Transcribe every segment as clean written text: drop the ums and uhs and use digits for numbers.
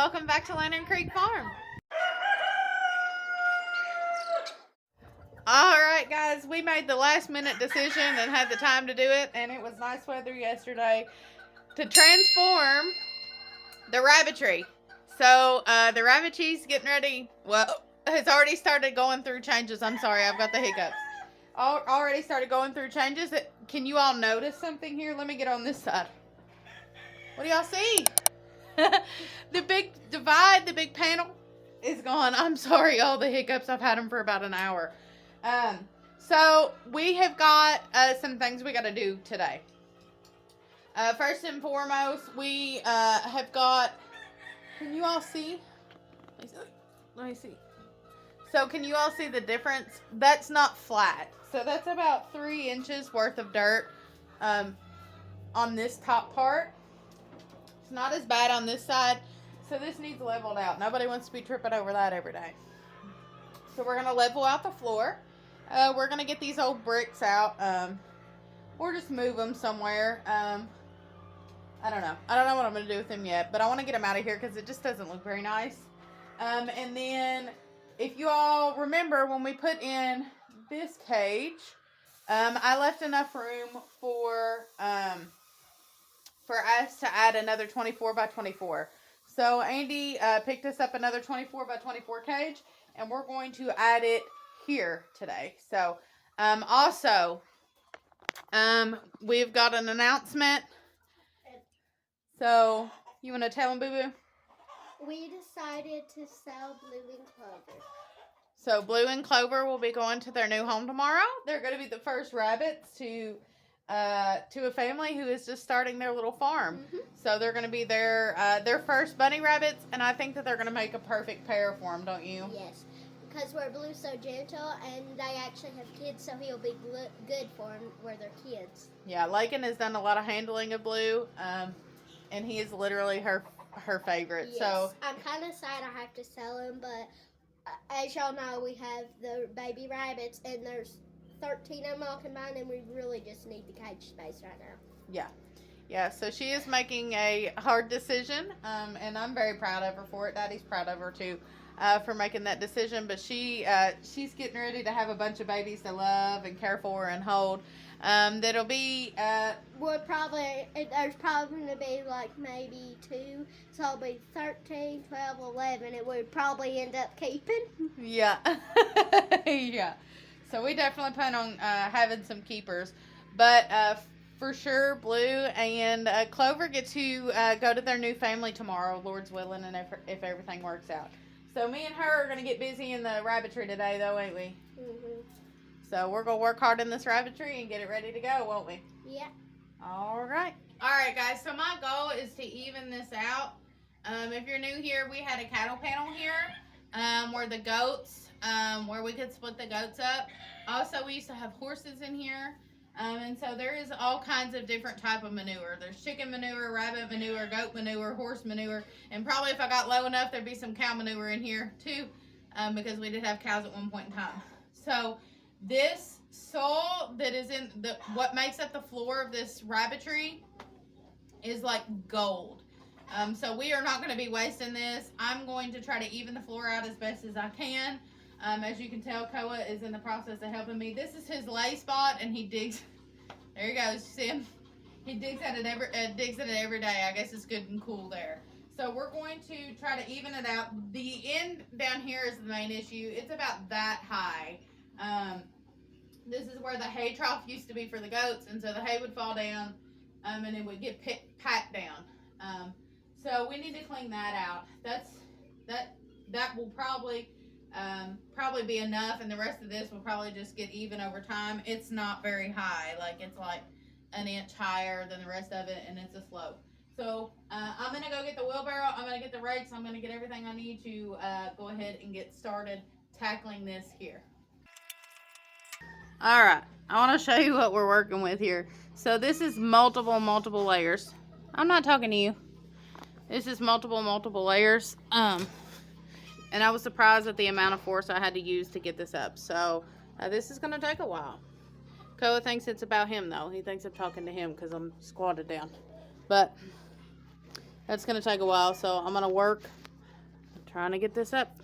welcome back to Lantern Creek Farm. Alright guys, we made the last minute decision and had the time to do it, and it was nice weather yesterday to transform the rabbitry. So the rabbitry's getting ready, well, it's already started going through changes. I'm sorry, I've got the hiccups. Already started going through changes. Can you all notice something here? Let me get on this side. What do y'all see? The big divide, the big panel is gone. I'm sorry, all the hiccups. I've had them for about an hour. So we have got some things we got to do today. First and foremost, we have got, can you all see? Let me see. So can you all see the difference? That's not flat. So that's about 3 inches worth of dirt on this top part. It's not as bad on this side. So this needs leveled out. Nobody wants to be tripping over that every day. So we're going to level out the floor. We're going to get these old bricks out. Or just move them somewhere. I don't know. I don't know what I'm going to do with them yet. But I want to get them out of here because it just doesn't look very nice. And then if you all remember when we put in this cage, I left enough room for us to add another 24 by 24. So Andy picked us up another 24 by 24 cage, and we're going to add it here today. So also we've got an announcement. So you want to tell them, Boo Boo? We decided to sell Blue and Clover. So Blue and Clover will be going to their new home tomorrow. They're going to be the first rabbits to a family who is just starting their little farm. Mm-hmm. So they're going to be their first bunny rabbits, and I think that they're going to make a perfect pair for them, don't you? Yes, because where Blue's so gentle, and they actually have kids, so he'll be good for them where they're kids. Yeah, Lakin has done a lot of handling of Blue, and he is literally her favorite. Yes. So I'm kind of sad I have to sell him, but as y'all know, we have the baby rabbits, and there's 13 of them all combined, and we really just need the cage space right now. Yeah, so she is making a hard decision, and I'm very proud of her for it. Daddy's proud of her too, for making that decision, but she's getting ready to have a bunch of babies to love and care for and hold. That'll be there's probably going to be like maybe 2, so it'll be 13, 12, 11, and we'd probably end up keeping. Yeah. Yeah. So we definitely plan on having some keepers, but for sure Blue and Clover get to go to their new family tomorrow, Lord's willing, and if everything works out. So me and her are going to get busy in the rabbitry today, though, ain't we? Mm-hmm. So we're going to work hard in this rabbitry and get it ready to go, won't we? Yeah. All right. All right, guys. So my goal is to even this out. If you're new here, we had a cattle panel here where the goats, where we could split the goats up. Also, we used to have horses in here. And so there is all kinds of different type of manure. There's chicken manure, rabbit manure, goat manure, horse manure. And probably if I got low enough, there'd be some cow manure in here too, because we did have cows at one point in time. So this soil that is in what makes up the floor of this rabbitry is like gold. So we are not going to be wasting this. I'm going to try to even the floor out as best as I can. As you can tell, Koa is in the process of helping me. This is his lay spot, and he digs. There he goes. See him? He digs at it every day. I guess it's good and cool there. So we're going to try to even it out. The end down here is the main issue. It's about that high. This is where the hay trough used to be for the goats, and so the hay would fall down, and it would get packed down. So we need to clean that out. That will probably be enough, and the rest of this will probably just get even over time. It's not very high, like it's like an inch higher than the rest of it, and it's a slope. So I'm gonna go get the wheelbarrow, I'm gonna get the rakes, I'm gonna get everything I need to go ahead and get started tackling this here. All right, I want to show you what we're working with here. So this is multiple layers. I'm not talking to you. This is multiple layers. And I was surprised at the amount of force I had to use to get this up. So this is going to take a while. Koa thinks it's about him, though. He thinks I'm talking to him because I'm squatted down. But that's going to take a while. So I'm going to work Trying to get this up.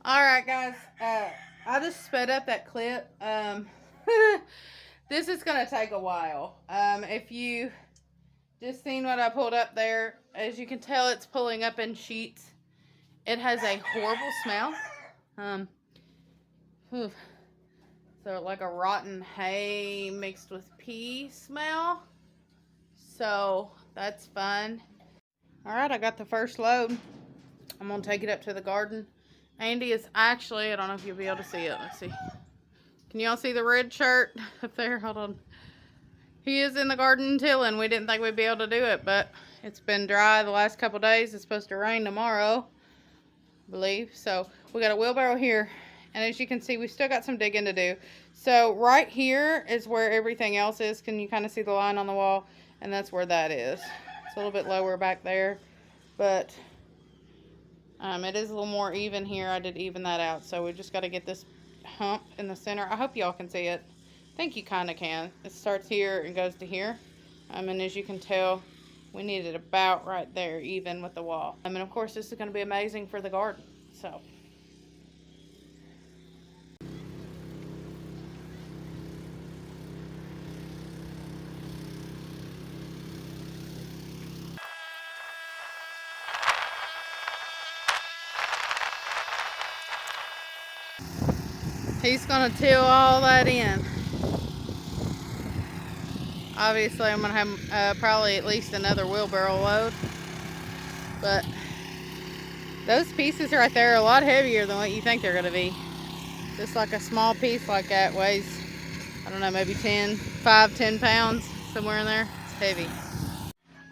All right, guys. I just sped up that clip. This is gonna take a while. If you just seen what I pulled up there, as you can tell, it's pulling up in sheets. It has a horrible smell. Whew. So like a rotten hay mixed with pea smell. So that's fun. All right, I got the first load. I'm gonna take it up to the garden. Andy is actually, I don't know if you'll be able to see it. Let's see. Can y'all see the red shirt up there? Hold on. He is in the garden tilling. We didn't think we'd be able to do it, but it's been dry the last couple days. It's supposed to rain tomorrow, I believe. So we got a wheelbarrow here. And as you can see, we still got some digging to do. So right here is where everything else is. Can you kind of see the line on the wall? And that's where that is. It's a little bit lower back there, but it is a little more even here. I did even that out. So we just got to get this hump in the center. I hope y'all can see it. I think you kind of can. It starts here and goes to here. And as you can tell, we need it about right there, even with the wall. And of course, this is going to be amazing for the garden. So. He's gonna till all that in. Obviously, I'm gonna have probably at least another wheelbarrow load. But those pieces right there are a lot heavier than what you think they're gonna be. Just like a small piece like that weighs, I don't know, maybe 5-10 pounds, somewhere in there. It's heavy.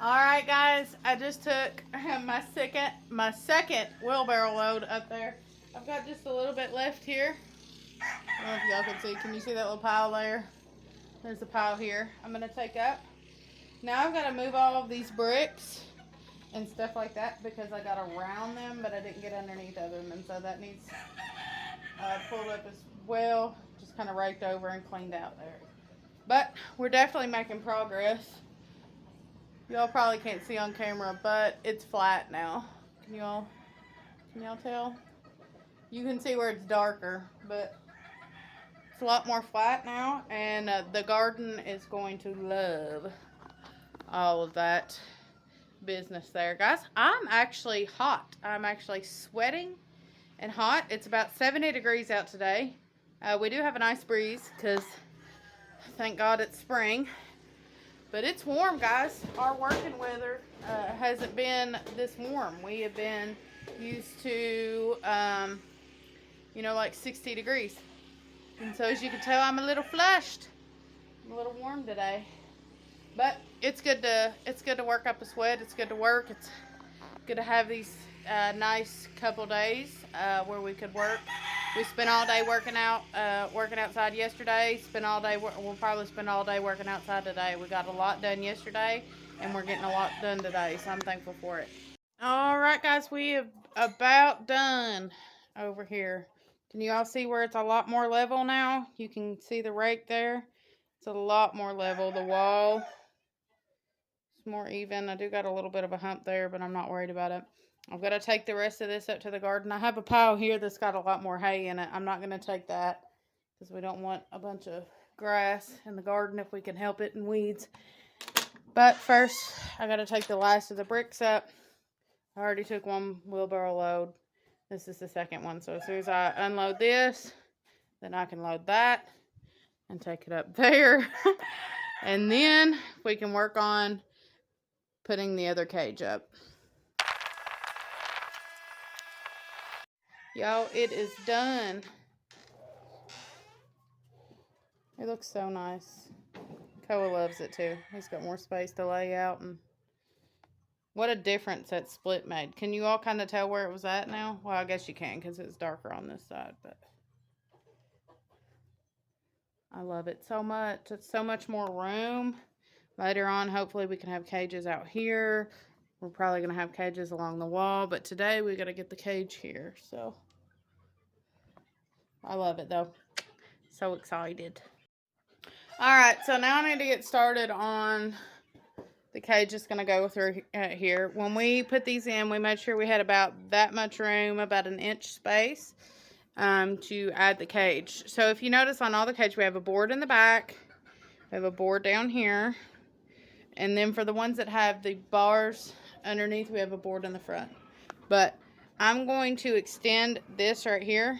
All right, guys, I just took my second wheelbarrow load up there. I've got just a little bit left here. I don't know if y'all can see. Can you see that little pile there? There's a pile here I'm going to take up. Now I've got to move all of these bricks and stuff like that because I got around them, but I didn't get underneath of them. And so that needs pulled up as well. Just kind of raked over and cleaned out there. But we're definitely making progress. Y'all probably can't see on camera, but it's flat now. Can y'all tell? You can see where it's darker, but it's a lot more flat now, and the garden is going to love all of that business there. Guys, I'm actually hot. I'm actually sweating and hot. It's about 70 degrees out today. We do have a nice breeze because thank God it's spring. But it's warm, guys. Our working weather hasn't been this warm. We have been used to, like 60 degrees. And so as you can tell, I'm a little flushed. I'm a little warm today. But it's good to work up a sweat. It's good to work. It's good to have these nice couple days where we could work. We spent all day working outside yesterday. We'll probably spend all day working outside today. We got a lot done yesterday, and we're getting a lot done today, so I'm thankful for it. All right, guys, we have about done over here. Can you all see where it's a lot more level now? You can see the rake there. It's a lot more level. The wall is more even. I do got a little bit of a hump there, but I'm not worried about it. I've got to take the rest of this up to the garden. I have a pile here that's got a lot more hay in it. I'm not going to take that because we don't want a bunch of grass in the garden if we can help it, and weeds. But first, I got to take the last of the bricks up. I already took one wheelbarrow load. This is the second one. So as soon as I unload this, then I can load that and take it up there. And then we can work on putting the other cage up. Y'all, it is done. It looks so nice. Koa loves it too. He's got more space to lay out, and what a difference that split made. Can you all kind of tell where it was at now? Well, I guess you can because it's darker on this side, but I love it so much. It's so much more room. Later on, hopefully we can have cages out here. We're probably going to have cages along the wall, but today we got to get the cage here. So I love it though. So excited. All right, so now I need to get started on the cage is going to go through here. When we put these in, we made sure we had about that much room, about an inch space, to add the cage. So if you notice on all the cage, we have a board in the back. We have a board down here. And then for the ones that have the bars underneath, we have a board in the front. But I'm going to extend this right here.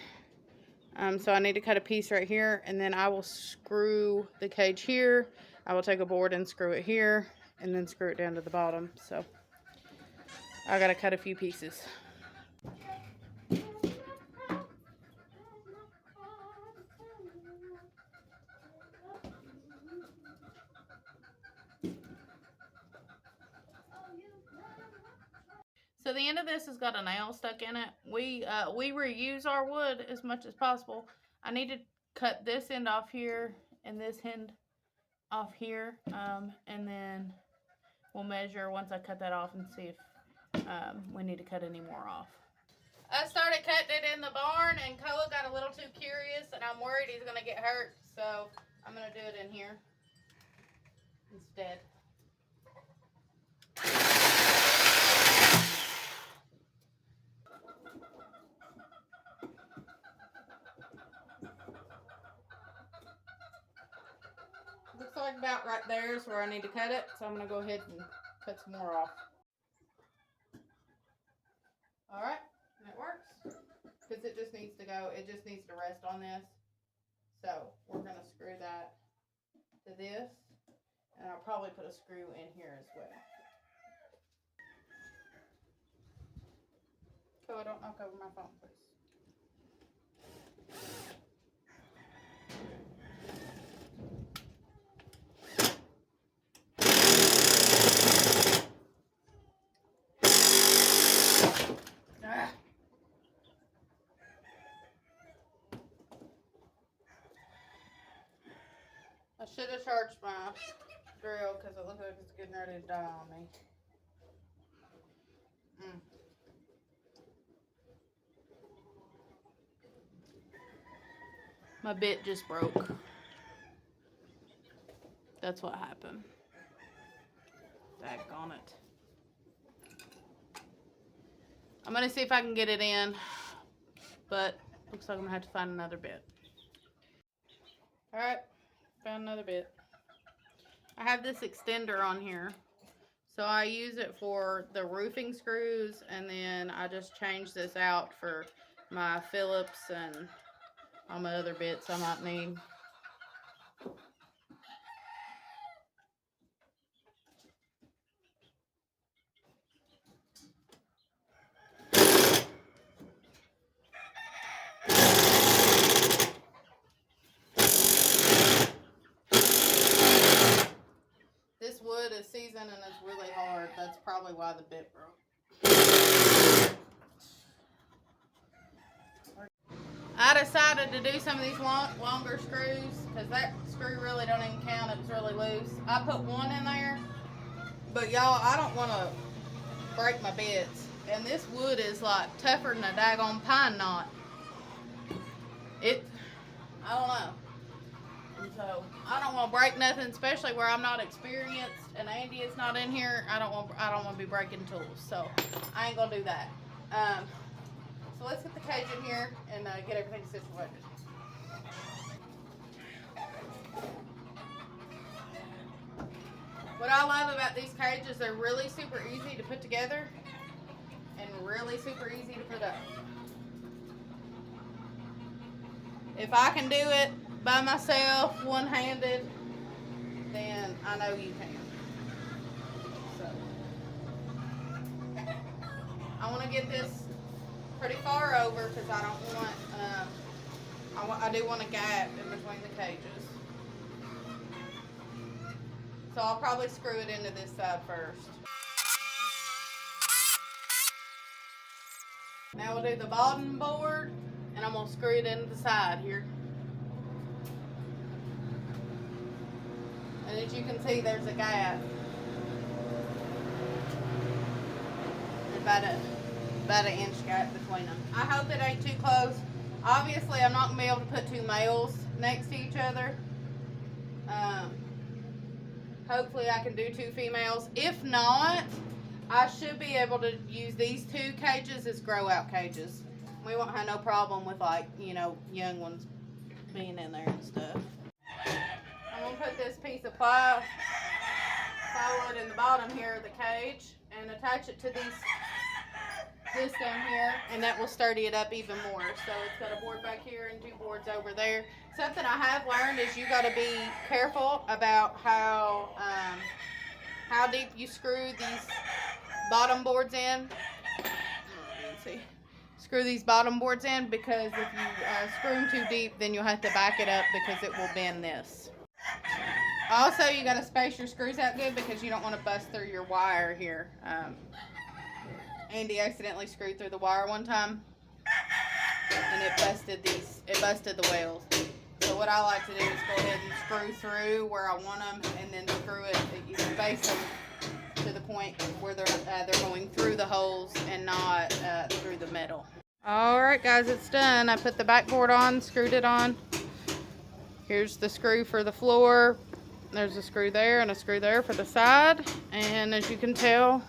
So I need to cut a piece right here, and then I will screw the cage here. I will take a board and screw it here, and then screw it down to the bottom. So I gotta cut a few pieces. So the end of this has got a nail stuck in it. We reuse our wood as much as possible. I need to cut this end off here and this end off here, and then we'll measure once I cut that off and see if we need to cut any more off. I started cutting it in the barn, and Koa got a little too curious, and I'm worried he's gonna get hurt, so I'm gonna do it in here instead. Looks like about right there is where I need to cut it, so I'm going to go ahead and cut some more off. Alright, that works. Because it just needs to go, it just needs to rest on this. So, we're going to screw that to this, and I'll probably put a screw in here as well. So I don't knock over my phone, please. I should have charged my drill because it looks like it's getting ready to die on me. My bit just broke. That's what happened. Daggone it. I'm going to see if I can get it in, but looks like I'm going to have to find another bit. Alright, found another bit. I have this extender on here, so I use it for the roofing screws, and then I just change this out for my Phillips and all my other bits I might need. This wood is seasoned and it's really hard. That's probably why the bit broke. I decided to do some of these longer screws because that screw really don't even count. It was really loose. I put one in there, but y'all, I don't want to break my bits. And this wood is like tougher than a daggone pine knot. I don't know. And so I don't want to break nothing, especially where I'm not experienced and Andy is not in here. I don't want to be breaking tools, so I ain't gonna do that. So let's get the cage in here and get everything situated. What I love about these cages, they're really super easy to put together and really super easy to put up. If I can do it by myself, one-handed, then I know you can. So, I want to get this pretty far over because I don't want, I do want a gap in between the cages. So I'll probably screw it into this side first. Now we'll do the bottom board, and I'm going to screw it into the side here. And And as you can see, there's a gap. About an inch gap between them. I hope it ain't too close. Obviously, I'm not going to be able to put two males next to each other. Hopefully, I can do two females. If not, I should be able to use these two cages as grow out cages. We won't have no problem with, like, you know, young ones being in there and stuff. I'm going to put this piece of plywood in the bottom here of the cage and attach it to this down here, and that will sturdy it up even more. So it's got a board back here and two boards over there. Something I have learned is you got to be careful about how deep you screw these bottom boards in. See, screw these bottom boards in, because if you screw them too deep, then you'll have to back it up because it will bend this. Also, you got to space your screws out good because you don't want to bust through your wire here. Andy accidentally screwed through the wire one time, and it busted the wales. So what I like to do is go ahead and screw through where I want them, and then screw it, you space them to the point where they're going through the holes and not through the metal. All right, guys, it's done. I put the backboard on, screwed it on. Here's the screw for the floor. There's a screw there and a screw there for the side, and as you can tell,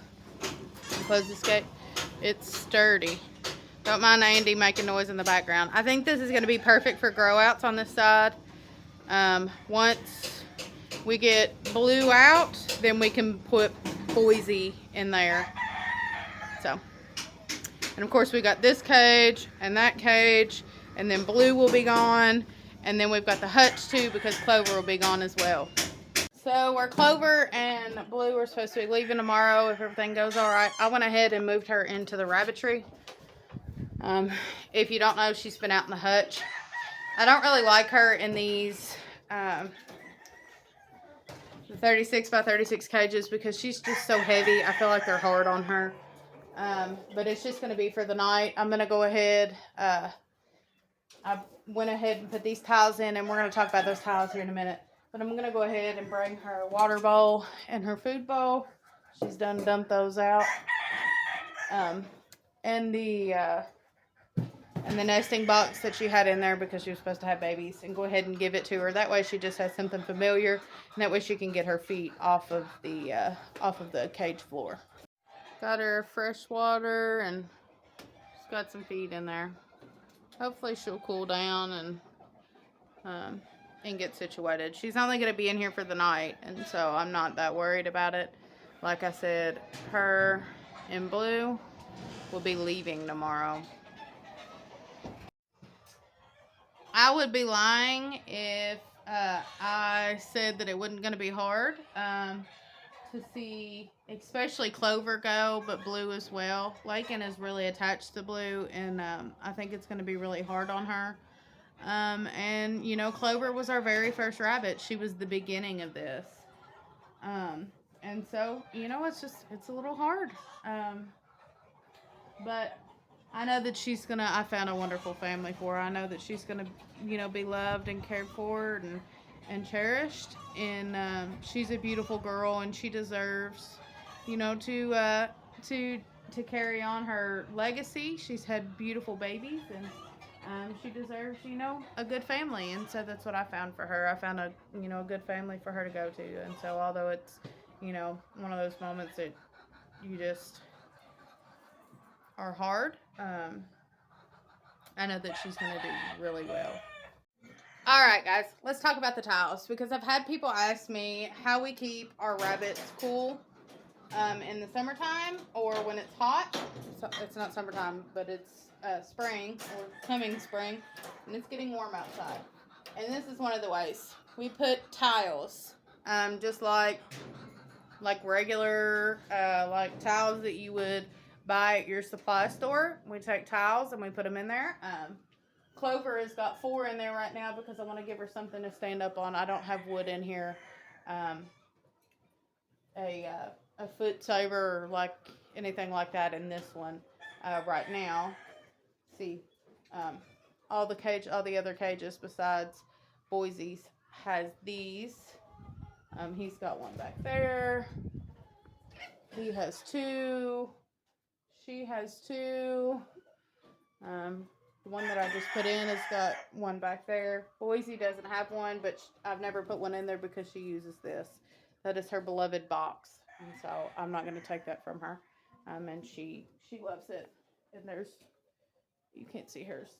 close this gate, it's sturdy. Don't mind Andy making noise in the background. I think this is going to be perfect for grow outs on this side. Once we get Blue out, then we can put Boise in there. So, and of course we got this cage and that cage, and then Blue will be gone, and then we've got the hutch too because Clover will be gone as well. So where Clover and Blue are supposed to be leaving tomorrow, if everything goes all right, I went ahead and moved her into the rabbitry. If you don't know, she's been out in the hutch. I don't really like her in these the 36 by 36 cages because she's just so heavy. I feel like they're hard on her. But it's just going to be for the night. I'm going to go ahead. I went ahead and put these tiles in, and we're going to talk about those tiles here in a minute. But I'm going to go ahead and bring her water bowl and her food bowl. She's done dumped those out. And the nesting box that she had in there because she was supposed to have babies, and go ahead and give it to her. That way she just has something familiar, and that way she can get her feet off of the cage floor. Got her fresh water, and she's got some feed in there. Hopefully she'll cool down and get situated. She's only going to be in here for the night, and so I'm not that worried about it. Like I said, her and Blue will be leaving tomorrow. I would be lying if I said that it wasn't going to be hard to see, especially Clover go, but Blue as well. Lakin is really attached to Blue, and I think it's going to be really hard on her. And, you know, Clover was our very first rabbit. She was the beginning of this. And so, you know, it's a little hard. But I know that I found a wonderful family for her. I know that she's gonna, you know, be loved and cared for and cherished. And she's a beautiful girl, and she deserves, you know, to carry on her legacy. She's had beautiful babies, and she deserves, you know, a good family. And so that's what I found for her. I found a good family for her to go to. And so although it's, you know, one of those moments that you just are hard, I know that she's going to do really well. All right, guys, let's talk about the tiles, because I've had people ask me how we keep our rabbits cool in the summertime or when it's hot. It's not summertime, but it's spring or coming spring, and it's getting warm outside. And this is one of the ways. We put tiles, just like regular like tiles that you would buy at your supply store. We take tiles and we put them in there. Clover has got 4 in there right now because I want to give her something to stand up on. I don't have wood in here. A foot saver or like anything like that in this one right now. See, all the other cages besides Boise's has these He's got one back there. He has 2. She has 2. The one that I just put in has got one back there. Boise doesn't have one, but I've never put one in there because she uses this. That is her beloved box, and so I'm not going to take that from her. And she loves it. And you can't see hers,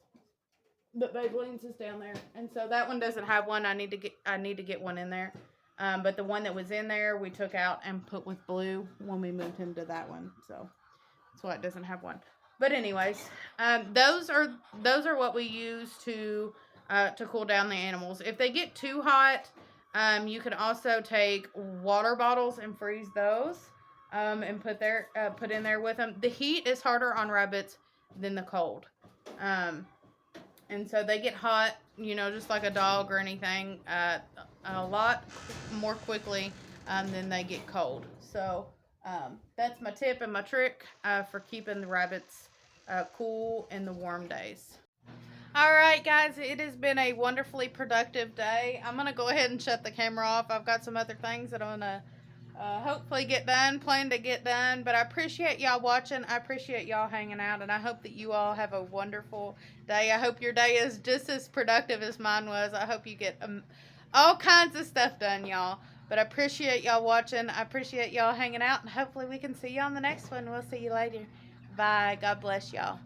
but Babylines is down there, and so that one doesn't have one. I need to get one in there. But the one that was in there, we took out and put with Blue when we moved him to that one. So that's why it doesn't have one. But anyways, those are what we use to cool down the animals. If they get too hot, you can also take water bottles and freeze those, and put in there with them. The heat is harder on rabbits than the cold, and so they get hot, just like a dog or anything, a lot more quickly than they get cold. So that's my tip and my trick for keeping the rabbits cool in the warm days. All right, guys, it has been a wonderfully productive day. I'm going to go ahead and shut the camera off. I've got some other things that I'm going to hopefully plan to get done. But I appreciate y'all watching. I appreciate y'all hanging out. And I hope that you all have a wonderful day. I hope your day is just as productive as mine was. I hope you get all kinds of stuff done, y'all. But I appreciate y'all watching. I appreciate y'all hanging out. And hopefully we can see you on the next one. We'll see you later. Bye. God bless y'all.